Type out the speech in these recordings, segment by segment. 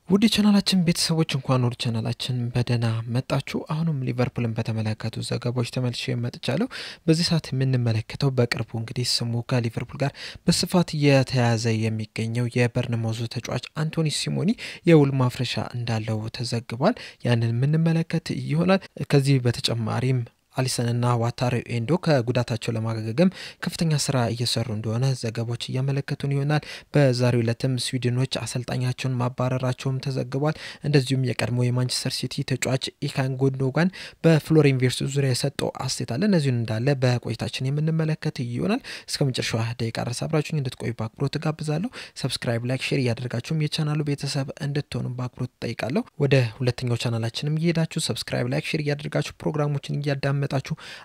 ውድ ቻናላችን ቤተሰቦች እንኳን ወደ ቻናላችን በደና መጣችሁ። አሁንም ሊቨርፑልን በተመለከቱ ዘገባዎች ተመልሼ መጥቻለሁ። በዚህ ሰዓት የምንመለከተው በቅርቡ እንግዲህ ስሙ ከሊቨርፑል ጋር በስፋት የተያዘ የሚገኘው የበርንማውዙ ተጫዋች አንቶኒ ሲሞኒ የውል ማፍረሻ እንዳለው ተዘግቧል። ያንን የምንመለከት ይሆናል። ከዚህ በተጨማሪም አሊሰን እና ዋታሮ ኤንዶ ከጉዳታቸው ለማገገም ከፍተኛ ስራ እየሰሩ እንደሆነ ዘገባዎች እያመለከቱን ይሆናል። በዛሬው ዕለትም ስዊድኖች አሰልጣኛቸውን ማባረራቸውም ተዘግቧል። እንደዚሁም የቀድሞ የማንቸስተር ሲቲ ተጫዋች ኢካን ጉንዶጋን በፍሎሪን ቪርትዝ ዙሪያ የሰጠው አስተያየት አለ። እነዚህን እንዳለ በቆይታችን የምንመለከት ይሆናል። እስከመጨረሻው ደቂቃ ድረስ አብራችሁኝ እንድትቆዩ በአክብሮት ጋብዛለሁ። ሰብስክራይብ፣ ላይክ፣ ሼር እያደረጋችሁም የቻናሉ ቤተሰብ እንድትሆኑ በአክብሮት ጠይቃለሁ። ወደ ሁለተኛው ቻናላችንም እየሄዳችሁ ሰብስክራይብ፣ ላይክ፣ ሼር እያደረጋችሁ ፕሮግራሞችን እያዳመጣችሁ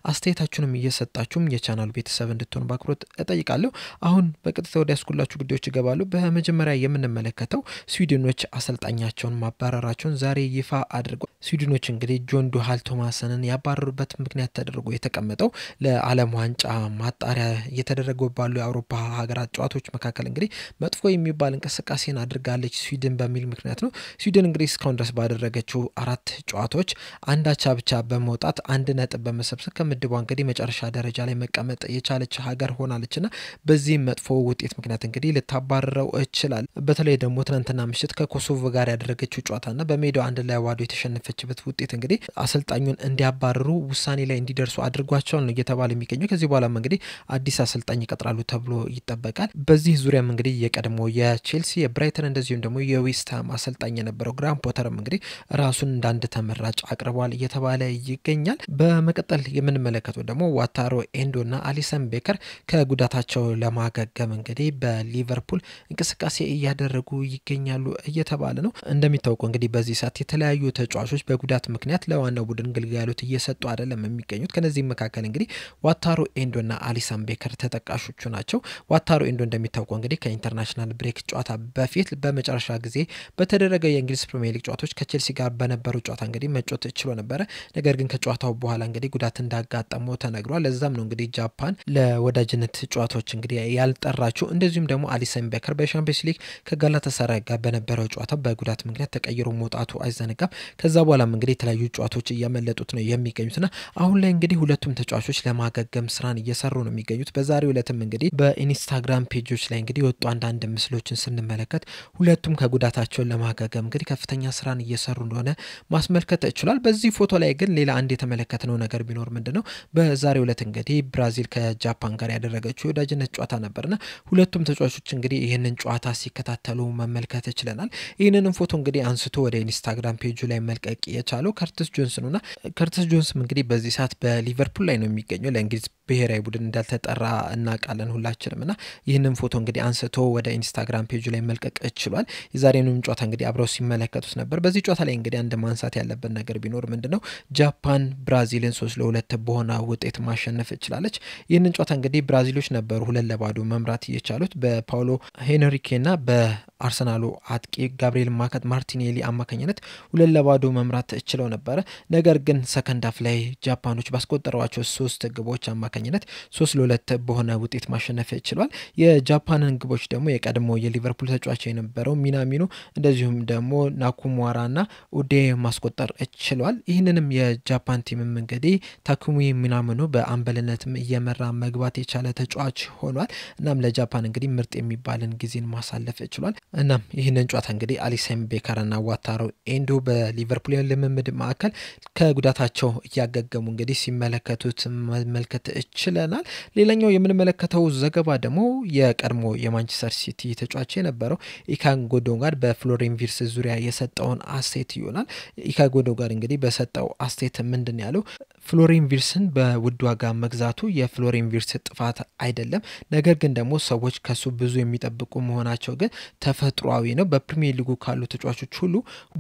አስተያየታችሁንም እየሰጣችሁም የቻናሉ ቤተሰብ እንድትሆኑ በአክብሮት እጠይቃለሁ። አሁን በቀጥታ ወደ ያስኩላችሁ ጉዳዮች ይገባሉ። በመጀመሪያ የምንመለከተው ስዊድኖች አሰልጣኛቸውን ማባረራቸውን ዛሬ ይፋ አድርጓል። ስዊድኖች እንግዲህ ጆን ዱሃል ቶማስንን ያባረሩበት ምክንያት ተደርጎ የተቀመጠው ለዓለም ዋንጫ ማጣሪያ እየተደረገ ባሉ የአውሮፓ ሀገራት ጨዋታዎች መካከል እንግዲህ መጥፎ የሚባል እንቅስቃሴን አድርጋለች ስዊድን በሚል ምክንያት ነው። ስዊድን እንግዲህ እስካሁን ድረስ ባደረገችው 4 ጨዋታዎች አንዳቻ ብቻ በመውጣት 1 ነጥብ በመሰብሰብ ከምድቧ እንግዲህ መጨረሻ ደረጃ ላይ መቀመጥ የቻለች ሀገር ሆናለችና በዚህ መጥፎ ውጤት ምክንያት እንግዲህ ልታባረረው ይችላል። በተለይ ደግሞ ትናንትና ምሽት ከኮሶቮ ጋር ያደረገችው ጨዋታና በሜዳው 1-1 የተሸነፈችበት ውጤት እንግዲህ አሰልጣኙን እንዲያባረሩ ውሳኔ ላይ እንዲደርሱ አድርጓቸዋል ነው እየተባለ የሚገኘው። ከዚህ በኋላም እንግዲህ አዲስ አሰልጣኝ ይቀጥራሉ ተብሎ ይጠበቃል። በዚህ ዙሪያም እንግዲህ የቀድሞ የቼልሲ የብራይተን እንደዚሁም ደግሞ የዌስትሃም አሰልጣኝ የነበረው ግራም ፖተርም እንግዲህ ራሱን እንዳንድ ተመራጭ አቅርቧል እየተባለ ይገኛል። በመቀጠል የምንመለከተው ደግሞ ዋታሮ ኤንዶና አሊሰን ቤከር ከጉዳታቸው ለማገገም እንግዲህ በሊቨርፑል እንቅስቃሴ እያደረጉ ይገኛሉ እየተባለ ነው። እንደሚታወቀው እንግዲህ በዚህ ሰዓት የተለያዩ ተጫዋቾች በጉዳት ምክንያት ለዋናው ቡድን ግልጋሎት እየሰጡ አይደለም የሚገኙት። ከነዚህ መካከል እንግዲህ ዋታሮ ኤንዶና አሊሰን ቤከር ተጠቃሾቹ ናቸው። ዋታሮ ኤንዶ እንደሚታወቀው እንግዲህ ከኢንተርናሽናል ብሬክ ጨዋታ በፊት በመጨረሻ ጊዜ በተደረገ የእንግሊዝ ፕሪሚየር ሊግ ጨዋታዎች ከቼልሲ ጋር በነበረው ጨዋታ እንግዲህ መጫወት ችሎ ነበረ። ነገር ግን ከጨዋታው በኋላ እንግዲህ ጉዳት እንዳጋጠመው ተነግሯል። ለዛም ነው እንግዲህ ጃፓን ለወዳጅነት ጨዋታዎች እንግዲህ ያልጠራችው። እንደዚሁም ደግሞ አሊሰን ቤከር በሻምፒዮንስ ሊግ ከጋላታሳራይ ጋር በነበረው ጨዋታ በጉዳት ምክንያት ተቀይሮ መውጣቱ አይዘነጋም። ከዛ በኋላም እንግዲህ የተለያዩ ጨዋታዎች እያመለጡት ነው የሚገኙትና አሁን ላይ እንግዲህ ሁለቱም ተጫዋቾች ለማገገም ስራን እየሰሩ ነው የሚገኙት። በዛሬው ዕለትም እንግዲህ በኢንስታግራም ፔጆች ላይ እንግዲህ ወጡ አንዳንድ ምስሎችን ስንመለከት ሁለቱም ከጉዳታቸው ለማገገም እንግዲህ ከፍተኛ ስራን እየሰሩ እንደሆነ ማስመልከት ይችላል። በዚህ ፎቶ ላይ ግን ሌላ አንድ የተመለከተው ነገር ቢኖር ምንድነው በዛሬው ዕለት እንግዲህ ብራዚል ከጃፓን ጋር ያደረገችው የወዳጅነት ጨዋታ ነበርና ሁለቱም ተጫዋቾች እንግዲህ ይህንን ጨዋታ ሲከታተሉ መመልከት ይችላል። ይህንንም ፎቶ እንግዲህ አንስቶ ወደ ኢንስታግራም ፔጁ ላይ መልቀቅ የቻለው ከርቲስ ጆንስ ነውና ከርቲስ ጆንስም እንግዲህ በዚህ ሰዓት በሊቨርፑል ላይ ነው የሚገኘው። ለእንግሊዝ ብሔራዊ ቡድን እንዳልተጠራ እናውቃለን ሁላችንምና ይህንን ፎቶ እንግዲህ አንስቶ ወደ ኢንስታግራም ፔጁ ላይ መልቀቅ ይችላል። የዛሬውንም ጨዋታ እንግዲህ አብረው ሲመለከቱት ነበር። በዚህ ጨዋታ ላይ እንግዲህ አንድ ማንሳት ያለበት ነገር ቢኖር ምንድነው ጃፓን ብራዚልን 3-2 በሆነ ውጤት ማሸነፍ ይችላለች። ይህንን ጨዋታ እንግዲህ ብራዚሎች ነበሩ 2-0 መምራት የቻሉት በፓውሎ ሄንሪኬና በአርሰናሉ አጥቂ ጋብሪኤል ማርቲኔሊ አማካኝነት 2-0 መምራት ችለው ነበር። ነገር ግን ሰከንድ ሃፍ ላይ ጃፓኖች ባስቆጠሯቸው 3 ግቦች አማካኝነት 3-2 በሆነ ውጤት ማሸነፍ ይችላል። የጃፓንን ግቦች ደግሞ የቀድሞ የሊቨርፑል ተጫዋች የነበረው ሚናሚኖ እንደዚሁም ደግሞ ናኩሙራና ኡዴ ማስቆጠር ይችላል። ይህንንም የጃፓን ቲምም እንግዲህ ታኩሚ ሚናሚኖ በአምበልነትም እየመራ መግባት የቻለ ተጫዋች ሆኗል። እናም ለጃፓን እንግዲህ ምርጥ የሚባልን ጊዜን ማሳለፍ ይችላል። እናም ይህንን ጨዋታ እንግዲህ አሊሰን ቤከርና ዋታሮ ኤንዶ በሊቨርፑል ልምምድ ማዕከል ከጉዳታቸው እያገገሙ እንግዲህ ሲመለከቱት መመልከት ይችላል። ሌላኛው የምንመለከተው ዘገባ ደግሞ የቀድሞ የማንቸስተር ሲቲ ተጫዋች የነበረው ኢካን ጉንዶጋን በፍሎሪን ቪርትዝ ዙሪያ የሰጠውን አስተያየት ይሆናል። ኢካን ጉንዶጋን እንግዲህ በሰጠው አስተያየት ምንድን ያለው ፍሎሪን ቪርትዝን በውድ ዋጋ መግዛቱ የፍሎሪን ቪርትዝ ጥፋት አይደለም። ነገር ግን ደግሞ ሰዎች ከሱ ብዙ የሚጠብቁ መሆናቸው ግን ተፈጥሯዊ ነው። በፕሪሚየር ሊጉ ካሉ ተጫዋቾች ሁሉ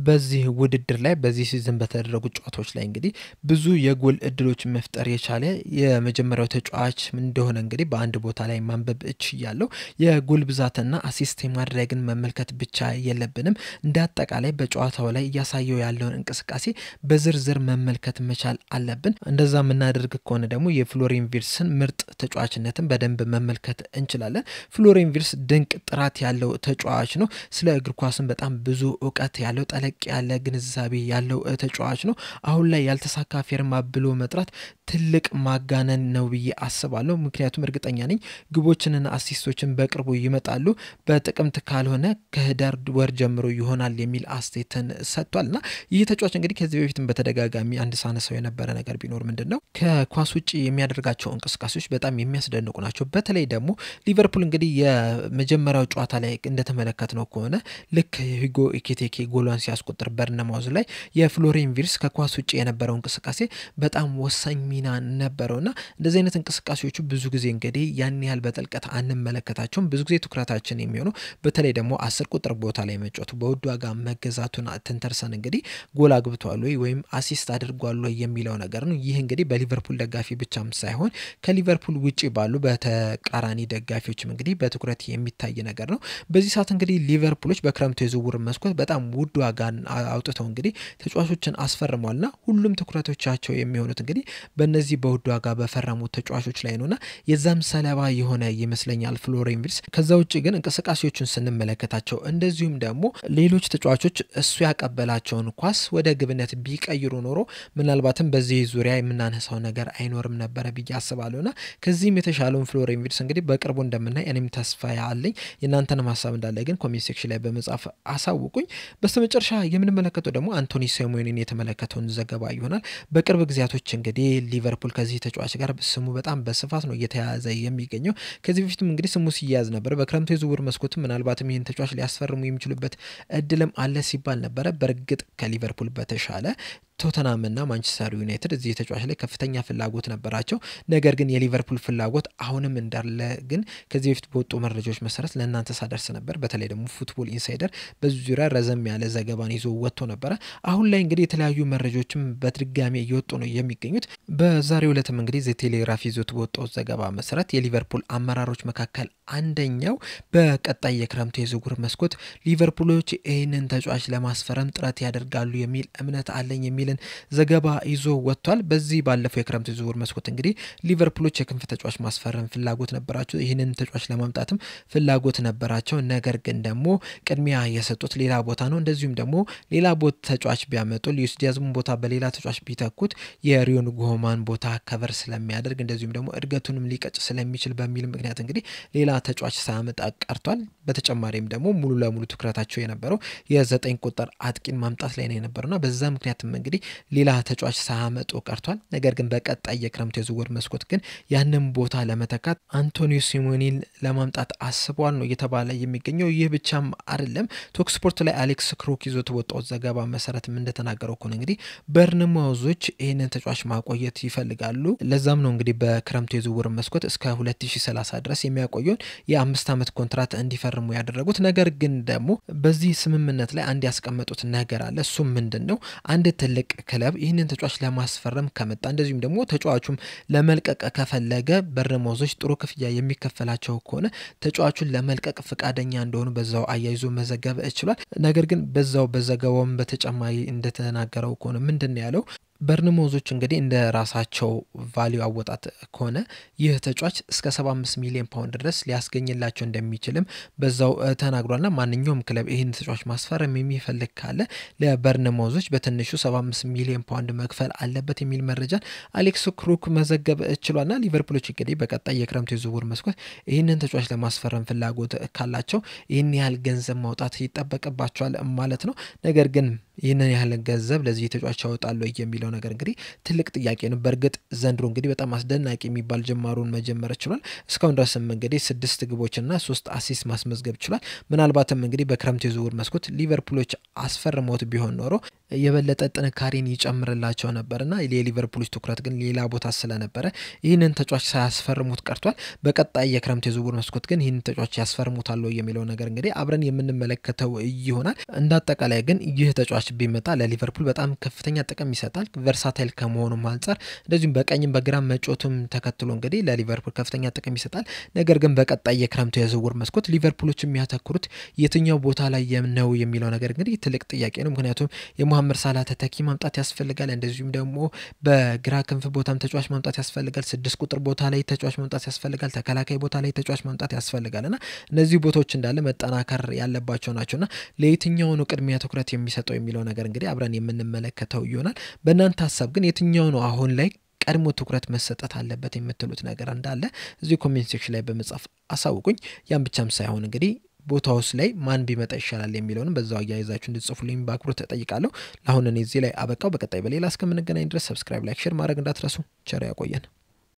በዚህ ውድድር ላይ በዚህ ሲዝን በተደረጉ ጨዋታዎች ላይ እንግዲህ ብዙ የጎል እድሎች መፍጠር የቻለ የመጀመሪያው ተጫዋች እንደሆነ እንግዲህ በአንድ ቦታ ላይ ማንበብ እችላለሁ። የጎል ብዛትና አሲስት ማድረግን መመልከት ብቻ የለብንም። እንደ አጠቃላይ በጨዋታው ላይ እያሳየው ያለውን እንቅስቃሴ በዝርዝር መመልከት መቻል አለብን። እንችላለን። እንደዛ የምናደርግ ከሆነ ደግሞ የፍሎሪያን ቪርትስን ምርጥ ተጫዋችነትን በደንብ መመልከት እንችላለን። ፍሎሪያን ቪርትስ ድንቅ ጥራት ያለው ተጫዋች ነው። ስለ እግር ኳስም በጣም ብዙ እውቀት ያለው ጠለቅ ያለ ግንዛቤ ያለው ተጫዋች ነው። አሁን ላይ ያልተሳካ ፊርማ ብሎ መጥራት ትልቅ ማጋነን ነው ብዬ አስባለሁ። ምክንያቱም እርግጠኛ ነኝ ግቦችንና አሲስቶችን በቅርቡ ይመጣሉ። በጥቅምት ካልሆነ ከህዳር ወር ጀምሮ ይሆናል የሚል አስተያየትን ሰጥቷልና ይህ ተጫዋች እንግዲህ ከዚህ በፊትም በተደጋጋሚ አንድ ሳነሳው የነበረ ነገር ቢኖር ምንድነው ከኳስ ውጪ የሚያደርጋቸው እንቅስቃሴዎች በጣም የሚያስደንቁ ናቸው። በተለይ ደግሞ ሊቨርፑል እንግዲህ የመጀመሪያው ጨዋታ ላይ እንደተመለከትነው ከሆነ ልክ ሂጎ ኢኬቲኬ ጎሏን ሲያስቆጥር በርነማውዝ ላይ የፍሎሪያን ቪርትስ ከኳስ ውጪ የነበረው እንቅስቃሴ በጣም ወሳኝ ሚና ነበረውና እንደዚህ አይነት እንቅስቃሴዎቹ ብዙ ጊዜ እንግዲህ ያን ያህል በጥልቀት አንመለከታቸውም። ብዙ ጊዜ ትኩረታችን የሚሆነው በተለይ ደግሞ 10 ቁጥር ቦታ ላይ መጫወቱ በውድ ዋጋ መገዛቱን ተንተርሰን እንግዲህ ጎል አግብቷል ወይም አሲስት አድርጓል የሚለው ነገር ነው። ይህ እንግዲህ በሊቨርፑል ደጋፊ ብቻም ሳይሆን ከሊቨርፑል ውጪ ባሉ በተቃራኒ ደጋፊዎችም እንግዲህ በትኩረት የሚታይ ነገር ነው። በዚህ ሰዓት እንግዲህ ሊቨርፑሎች በክረምቱ የዝውውር መስኮት በጣም ውድ ዋጋን አውጥተው እንግዲህ ተጫዋቾችን አስፈርሟልና ሁሉም ትኩረቶቻቸው የሚሆኑት እንግዲህ በእነዚህ በውድ ዋጋ በፈረሙ ተጫዋቾች ላይ ነውና የዛም ሰለባ የሆነ ይመስለኛል ፍሎሪያን ቪርትስ። ከዛ ውጪ ግን እንቅስቃሴዎቹን ስንመለከታቸው እንደዚሁም ደግሞ ሌሎች ተጫዋቾች እሱ ያቀበላቸውን ኳስ ወደ ግብነት ቢቀይሩ ኖሮ ምናልባትም በዚህ ዙሪያ የምናነሳው ነገር አይኖርም ነበር ብዬ አስባለሁና ከዚህም የተሻለውን ፍሎሪያን ቪርትስ እንግዲህ በቅርቡ እንደምናይ እኔም ተስፋ ያለኝ። የናንተንም ሐሳብ እንዳለ ግን ኮሜንት ሴክሽን ላይ በመጻፍ አሳውቁኝ። በስተመጨረሻ የምንመለከተው ደግሞ አንቶኒ ሲሞኔን የተመለከተውን ዘገባ ይሆናል። በቅርብ ጊዜያቶች እንግዲህ ሊቨርፑል ከዚህ ተጫዋች ጋር ስሙ በጣም በስፋት ነው እየተያያዘ የሚገኘው። ከዚህ በፊትም እንግዲህ ስሙ ሲያያዝ ነበር። በክረምቱ የዝውውር መስኮት ምናልባትም ይህን ተጫዋች ሊያስፈርሙ የሚችሉበት እድልም አለ ሲባል ነበረ። በእርግጥ ከሊቨርፑል በተሻለ ቶተናም እና ማንቸስተር ዩናይትድ እዚህ ተጫዋች ላይ ከፍተኛ ፍላጎት ነበራቸው። ነገር ግን የሊቨርፑል ፍላጎት አሁንም እንዳለ ግን ከዚህ በፊት በወጡ መረጃዎች መሰረት ለእናንተ ሳደርስ ነበር። በተለይ ደግሞ ፉትቦል ኢንሳይደር በዚህ ዙሪያ ረዘም ያለ ዘገባን ይዞ ወጥቶ ነበረ። አሁን ላይ እንግዲህ የተለያዩ መረጃዎችም በድጋሚ እየወጡ ነው የሚገኙት። በዛሬው ዕለትም እንግዲህ ዘቴሌግራፍ ይዞት በወጣው ዘገባ መሰረት የሊቨርፑል አመራሮች መካከል አንደኛው በቀጣይ የክረምቱ የዝውውር መስኮት ሊቨርፑሎች ይህንን ተጫዋች ለማስፈረም ጥረት ያደርጋሉ የሚል እምነት አለኝ የሚል ዘገባ ይዞ ወጥቷል። በዚህ ባለፈው የክረምት ዝውውር መስኮት እንግዲህ ሊቨርፑሎች የክንፍ ተጫዋች ማስፈረም ፍላጎት ነበራቸው። ይህንን ተጫዋች ለማምጣትም ፍላጎት ነበራቸው። ነገር ግን ደግሞ ቅድሚያ የሰጡት ሌላ ቦታ ነው። እንደዚሁም ደግሞ ሌላ ቦታ ተጫዋች ቢያመጡ ሉዊስ ዲያዝን ቦታ በሌላ ተጫዋች ቢተኩት የሪዮን ጎማን ቦታ ከቨር ስለሚያደርግ እንደዚሁም ደግሞ እድገቱንም ሊቀጭ ስለሚችል በሚል ምክንያት እንግዲህ ሌላ ተጫዋች ሳያመጣ ቀርቷል። በተጨማሪም ደግሞ ሙሉ ለሙሉ ትኩረታቸው የነበረው የ9 ቁጥር አጥቂን ማምጣት ላይ ነው የነበረውና በዛ ምክንያትም እንግዲህ ሌላ ተጫዋች ሳያመጡ ቀርቷል። ነገር ግን በቀጣይ የክረምት የዝውውር መስኮት ግን ያንን ቦታ ለመተካት አንቶኒ ሲሞኔን ለማምጣት አስቧል ነው እየተባለ የሚገኘው። ይህ ብቻም አይደለም። ቶክ ስፖርት ላይ አሌክስ ክሩክ ይዞት ወጣው ዘገባ መሰረትም እንደተናገረው ከሆነ እንግዲህ በርንማውዞች ይህንን ተጫዋች ማቆየት ይፈልጋሉ። ለዛም ነው እንግዲህ በክረምት የዝውውር መስኮት እስከ 2030 ድረስ የሚያቆየውን የ5 ዓመት ኮንትራት እንዲፈርሙ ያደረጉት። ነገር ግን ደግሞ በዚህ ስምምነት ላይ አንድ ያስቀመጡት ነገር አለ። እሱም ምንድነው አንድ ትልቅ ክለብ ይህንን ተጫዋች ለማስፈረም ከመጣ እንደዚሁም ደግሞ ተጫዋቹም ለመልቀቅ ከፈለገ በርንማውዞች ጥሩ ክፍያ የሚከፈላቸው ከሆነ ተጫዋቹን ለመልቀቅ ፍቃደኛ እንደሆኑ በዛው አያይዞ መዘገብ ይችላል። ነገር ግን በዛው በዘገባውም በተጨማሪ እንደተናገረው ከሆነ ምንድነው ያለው በርንማውዞች እንግዲህ እንደ ራሳቸው ቫልዩ አወጣት ከሆነ ይህ ተጫዋች እስከ 75 ሚሊዮን ፓውንድ ድረስ ሊያስገኝላቸው እንደሚችልም በዛው ተናግሯልና ማንኛውም ክለብ ይህን ተጫዋች ማስፈረም የሚፈልግ ካለ ለበርንማውዞች በትንሹ 75 ሚሊዮን ፓውንድ መክፈል አለበት የሚል መረጃን አሌክስ ክሩክ መዘገብ ችሏልና ሊቨርፑሎች እንግዲህ በቀጣይ የክረምት የዝውውር መስኮት ይህንን ተጫዋች ለማስፈረም ፍላጎት ካላቸው ይህን ያህል ገንዘብ ማውጣት ይጠበቅባቸዋል ማለት ነው። ነገር ግን ይህንን ያህል ገንዘብ ለዚህ ተጫዋች ያወጣሉ የሚለው ነገር እንግዲህ ትልቅ ጥያቄ ነው። በእርግጥ ዘንድሮ እንግዲህ በጣም አስደናቂ የሚባል ጅማሩን መጀመር ይችላል። እስካሁን ድረስም እንግዲህ 6 ግቦችና 3 አሲስት ማስመዝገብ ይችላል። ምናልባትም እንግዲህ በክረምት የዝውውር መስኮት ሊቨርፑሎች አስፈርመውት ቢሆን ኖሮ የበለጠ ጥንካሬን ይጨምርላቸው ነበርና የሊቨርፑሎች ትኩረት ግን ሌላ ቦታ ስለነበረ ይህንን ተጫዋች ሳያስፈርሙት ቀርቷል። በቀጣይ የክረምት የዝውውር መስኮት ግን ይህንን ተጫዋች ያስፈርሙታል የሚለው ነገር እንግዲህ አብረን የምንመለከተው ይሆናል። እንዳጠቃላይ ግን ይህ ተጫዋች ቢመጣ ለሊቨርፑል በጣም ከፍተኛ ጥቅም ይሰጣል። ቨርሳታይል ከመሆኑም አንፃር እንደዚሁም በቀኝም በግራም መጮቱም ተከትሎ እንግዲህ ለሊቨርፑል ከፍተኛ ጥቅም ይሰጣል። ነገር ግን በቀጣይ የክረምቱ የዝውውር መስኮት ሊቨርፑሎች የሚያተኩሩት የትኛው ቦታ ላይ ነው የሚለው ነገር እንግዲህ ትልቅ ጥያቄ ነው። ምክንያቱም የመሐመድ ሳላህ ተተኪ ማምጣት ያስፈልጋል እንደዚሁም ደግሞ በግራ ክንፍ ቦታም ተጫዋች ማምጣት ያስፈልጋል 6 ቁጥር ቦታ ላይ ተጫዋች ማምጣት ያስፈልጋል ተከላካይ ቦታ ላይ ተጫዋች ማምጣት ያስፈልጋልና እነዚህ ቦታዎች እንዳለ መጠናከር ያለባቸው ናቸውና ለየትኛው ነው ቅድሚያ ትኩረት የሚሰጠው የሚለው ነገር እንግዲህ አብረን የምንመለከተው ይሆናል በእናንተ ሐሳብ ግን የትኛው ነው አሁን ላይ ቀድሞ ትኩረት መሰጠት አለበት የምትሉት ነገር እንዳለ እዚህ ኮሜንት ሴክሽን ላይ በመጻፍ አሳውቁኝ ያን ብቻም ሳይሆን እንግዲህ ቦታውስ ላይ ማን ቢመጣ ይሻላል የሚለውንም በዛው አያይዛችሁ እንድትጽፉልኝ በአክብሮት ተጠይቃለሁ ለአሁን እኔ እዚህ ላይ አበቃው በቀጣይ በሌላ እስከምንገናኝ ድረስ ሰብስክራይብ ላይክ ሼር ማድረግ እንዳትረሱ ቸር ያቆየን